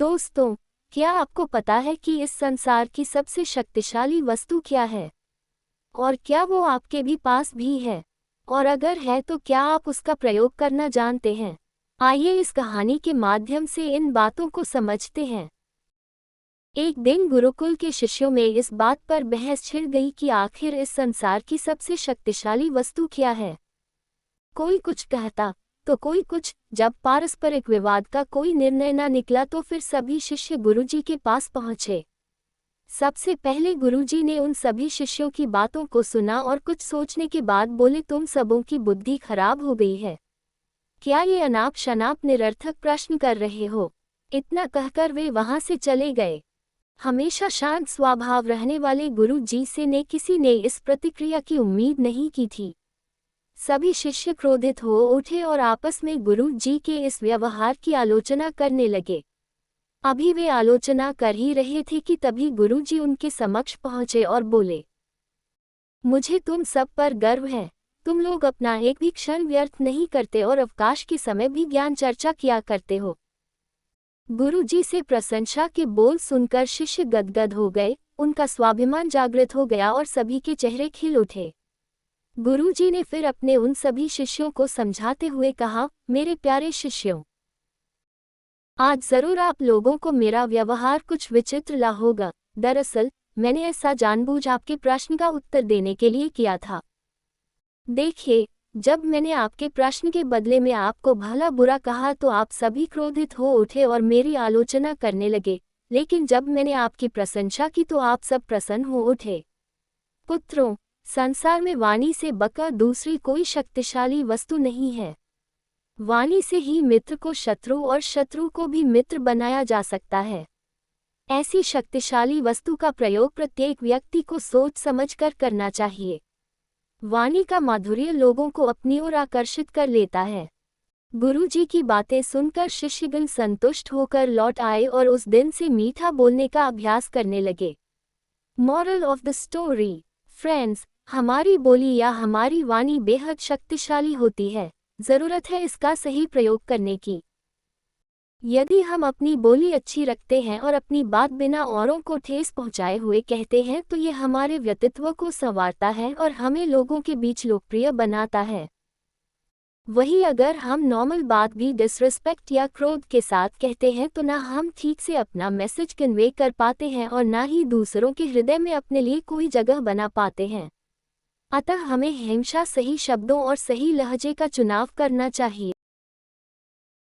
दोस्तों, क्या आपको पता है कि इस संसार की सबसे शक्तिशाली वस्तु क्या है? और क्या वो आपके भी पास भी है? और अगर है तो क्या आप उसका प्रयोग करना जानते हैं? आइए इस कहानी के माध्यम से इन बातों को समझते हैं। एक दिन गुरुकुल के शिष्यों में इस बात पर बहस छिड़ गई कि आखिर इस संसार की सबसे शक्तिशाली वस्तु क्या है। कोई कुछ कहता तो कोई कुछ। जब पारस्परिक विवाद का कोई निर्णय न निकला तो फिर सभी शिष्य गुरुजी के पास पहुंचे। सबसे पहले गुरुजी ने उन सभी शिष्यों की बातों को सुना और कुछ सोचने के बाद बोले, तुम सबों की बुद्धि खराब हो गई है। क्या ये अनाप शनाप निरर्थक प्रश्न कर रहे हो? इतना कहकर वे वहां से चले गए। हमेशा शांत स्वभाव रहने वाले गुरुजी से ने किसी ने इस प्रतिक्रिया की उम्मीद नहीं की थी। सभी शिष्य क्रोधित हो उठे और आपस में गुरु जी के इस व्यवहार की आलोचना करने लगे। अभी वे आलोचना कर ही रहे थे कि तभी गुरु जी उनके समक्ष पहुंचे और बोले, मुझे तुम सब पर गर्व है। तुम लोग अपना एक भी क्षण व्यर्थ नहीं करते और अवकाश के समय भी ज्ञान चर्चा किया करते हो। गुरु जी से प्रशंसा के बोल सुनकर शिष्य गदगद हो गए, उनका स्वाभिमान जागृत हो गया और सभी के चेहरे खिल उठे। गुरुजी ने फिर अपने उन सभी शिष्यों को समझाते हुए कहा, मेरे प्यारे शिष्यों, आज जरूर आप लोगों को मेरा व्यवहार कुछ विचित्र ला होगा। दरअसल मैंने ऐसा जानबूझ आपके प्रश्न का उत्तर देने के लिए किया था। देखिए, जब मैंने आपके प्रश्न के बदले में आपको भला बुरा कहा तो आप सभी क्रोधित हो उठे और मेरी आलोचना करने लगे, लेकिन जब मैंने आपकी प्रशंसा की तो आप सब प्रसन्न हो उठे। पुत्रों, संसार में वाणी से बका दूसरी कोई शक्तिशाली वस्तु नहीं है। वाणी से ही मित्र को शत्रु और शत्रु को भी मित्र बनाया जा सकता है। ऐसी शक्तिशाली वस्तु का प्रयोग प्रत्येक व्यक्ति को सोच समझकर करना चाहिए। वाणी का माधुर्य लोगों को अपनी ओर आकर्षित कर लेता है। गुरुजी की बातें सुनकर शिष्यगण संतुष्ट होकर लौट आए और उस दिन से मीठा बोलने का अभ्यास करने लगे। Moral of the story, friends, हमारी बोली या हमारी वाणी बेहद शक्तिशाली होती है। ज़रूरत है इसका सही प्रयोग करने की। यदि हम अपनी बोली अच्छी रखते हैं और अपनी बात बिना औरों को ठेस पहुंचाए हुए कहते हैं तो ये हमारे व्यक्तित्व को संवारता है और हमें लोगों के बीच लोकप्रिय बनाता है। वहीं अगर हम नॉर्मल बात भी डिसरिस्पेक्ट या क्रोध के साथ कहते हैं तो ना हम ठीक से अपना मैसेज कन्वे कर पाते हैं और ना ही दूसरों के हृदय में अपने लिए कोई जगह बना पाते हैं। अतः हमें हमेशा सही शब्दों और सही लहजे का चुनाव करना चाहिए।